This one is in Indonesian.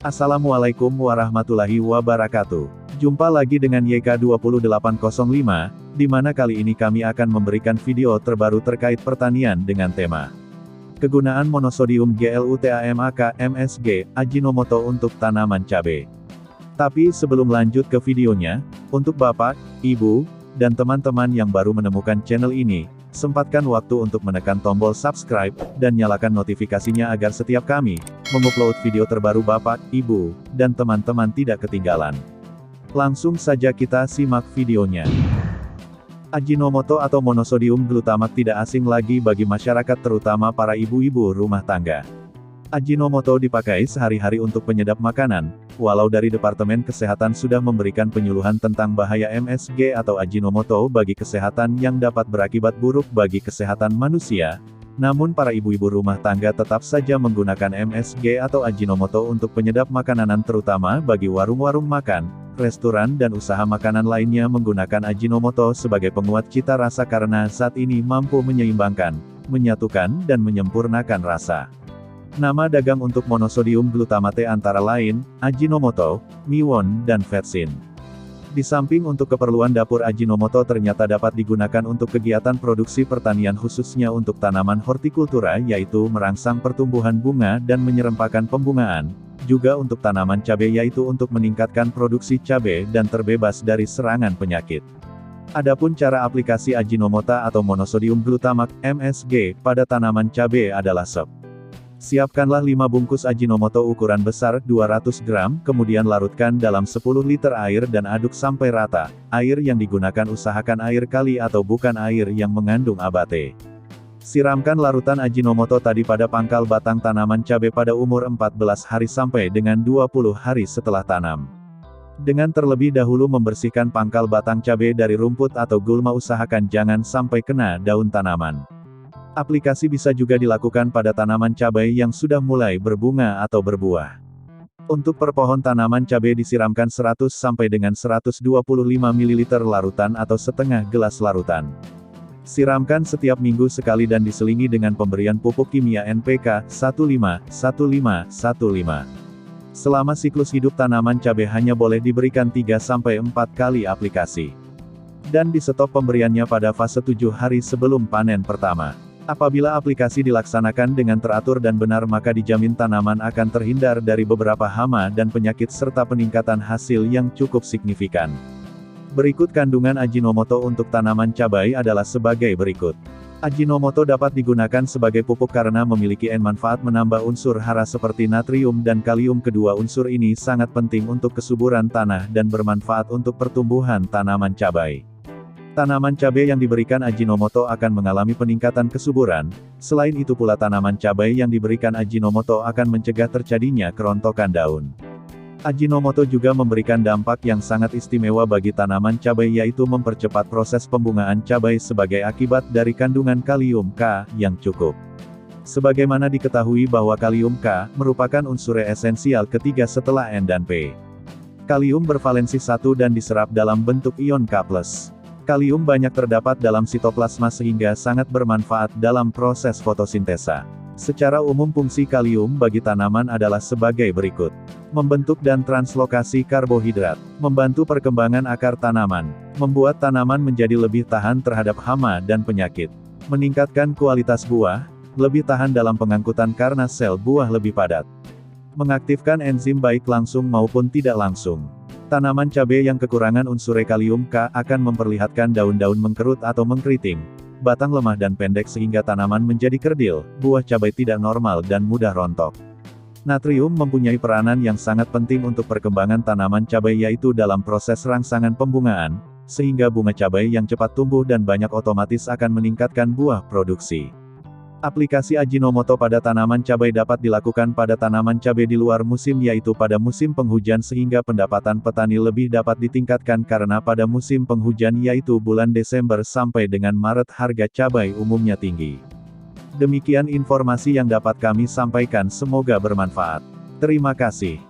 Assalamualaikum warahmatullahi wabarakatuh. Jumpa lagi dengan YK2805, di mana kali ini kami akan memberikan video terbaru terkait pertanian dengan tema kegunaan monosodium glutamate (MSG) Ajinomoto untuk tanaman cabai. Tapi sebelum lanjut ke videonya, untuk Bapak, Ibu, dan teman-teman yang baru menemukan channel ini, sempatkan waktu untuk menekan tombol subscribe, dan nyalakan notifikasinya agar setiap kami mengupload video terbaru Bapak, Ibu, dan teman-teman tidak ketinggalan. Langsung saja kita simak videonya. Ajinomoto atau monosodium glutamate tidak asing lagi bagi masyarakat terutama para ibu-ibu rumah tangga. Ajinomoto dipakai sehari-hari untuk penyedap makanan, walau dari Departemen Kesehatan sudah memberikan penyuluhan tentang bahaya MSG atau Ajinomoto bagi kesehatan yang dapat berakibat buruk bagi kesehatan manusia. Namun para ibu-ibu rumah tangga tetap saja menggunakan MSG atau Ajinomoto untuk penyedap makanan terutama bagi warung-warung makan, restoran dan usaha makanan lainnya menggunakan Ajinomoto sebagai penguat cita rasa karena zat ini mampu menyeimbangkan, menyatukan dan menyempurnakan rasa. Nama dagang untuk monosodium glutamate antara lain, Ajinomoto, Miwon, dan Vetsin. Di samping untuk keperluan dapur, Ajinomoto ternyata dapat digunakan untuk kegiatan produksi pertanian khususnya untuk tanaman hortikultura yaitu merangsang pertumbuhan bunga dan menyerempakkan pembungaan, juga untuk tanaman cabai yaitu untuk meningkatkan produksi cabai dan terbebas dari serangan penyakit. Adapun cara aplikasi Ajinomoto atau monosodium glutamate, MSG, pada tanaman cabai adalah siapkanlah 5 bungkus Ajinomoto ukuran besar 200 gram, kemudian larutkan dalam 10 liter air dan aduk sampai rata. Air yang digunakan usahakan air kali atau bukan air yang mengandung abate. Siramkan larutan Ajinomoto tadi pada pangkal batang tanaman cabai pada umur 14 hari sampai dengan 20 hari setelah tanam. Dengan terlebih dahulu membersihkan pangkal batang cabai dari rumput atau gulma, usahakan jangan sampai kena daun tanaman. Aplikasi bisa juga dilakukan pada tanaman cabai yang sudah mulai berbunga atau berbuah. Untuk per pohon tanaman cabai disiramkan 100 sampai dengan 125 ml larutan atau setengah gelas larutan. Siramkan setiap minggu sekali dan diselingi dengan pemberian pupuk kimia NPK 15-15-15. Selama siklus hidup tanaman cabai hanya boleh diberikan 3 sampai 4 kali aplikasi. Dan di stop pemberiannya pada fase 7 hari sebelum panen pertama. Apabila aplikasi dilaksanakan dengan teratur dan benar maka dijamin tanaman akan terhindar dari beberapa hama dan penyakit serta peningkatan hasil yang cukup signifikan. Berikut kandungan Ajinomoto untuk tanaman cabai adalah sebagai berikut. Ajinomoto dapat digunakan sebagai pupuk karena memiliki manfaat menambah unsur hara seperti natrium dan kalium. Kedua unsur ini sangat penting untuk kesuburan tanah dan bermanfaat untuk pertumbuhan tanaman cabai. Tanaman cabai yang diberikan Ajinomoto akan mengalami peningkatan kesuburan. Selain itu pula tanaman cabai yang diberikan Ajinomoto akan mencegah terjadinya kerontokan daun. Ajinomoto juga memberikan dampak yang sangat istimewa bagi tanaman cabai yaitu mempercepat proses pembungaan cabai sebagai akibat dari kandungan kalium K yang cukup. Sebagaimana diketahui bahwa kalium K merupakan unsur esensial ketiga setelah N dan P. Kalium bervalensi 1 dan diserap dalam bentuk ion K+. Kalium banyak terdapat dalam sitoplasma sehingga sangat bermanfaat dalam proses fotosintesa. Secara umum fungsi kalium bagi tanaman adalah sebagai berikut. Membentuk dan translokasi karbohidrat, membantu perkembangan akar tanaman, membuat tanaman menjadi lebih tahan terhadap hama dan penyakit, meningkatkan kualitas buah, lebih tahan dalam pengangkutan karena sel buah lebih padat, mengaktifkan enzim baik langsung maupun tidak langsung. Tanaman cabai yang kekurangan unsur kalium K akan memperlihatkan daun-daun mengkerut atau mengkeriting, batang lemah dan pendek sehingga tanaman menjadi kerdil, buah cabai tidak normal dan mudah rontok. Natrium mempunyai peranan yang sangat penting untuk perkembangan tanaman cabai yaitu dalam proses rangsangan pembungaan, sehingga bunga cabai yang cepat tumbuh dan banyak otomatis akan meningkatkan buah produksi. Aplikasi Ajinomoto pada tanaman cabai dapat dilakukan pada tanaman cabai di luar musim yaitu pada musim penghujan sehingga pendapatan petani lebih dapat ditingkatkan karena pada musim penghujan yaitu bulan Desember sampai dengan Maret harga cabai umumnya tinggi. Demikian informasi yang dapat kami sampaikan, semoga bermanfaat. Terima kasih.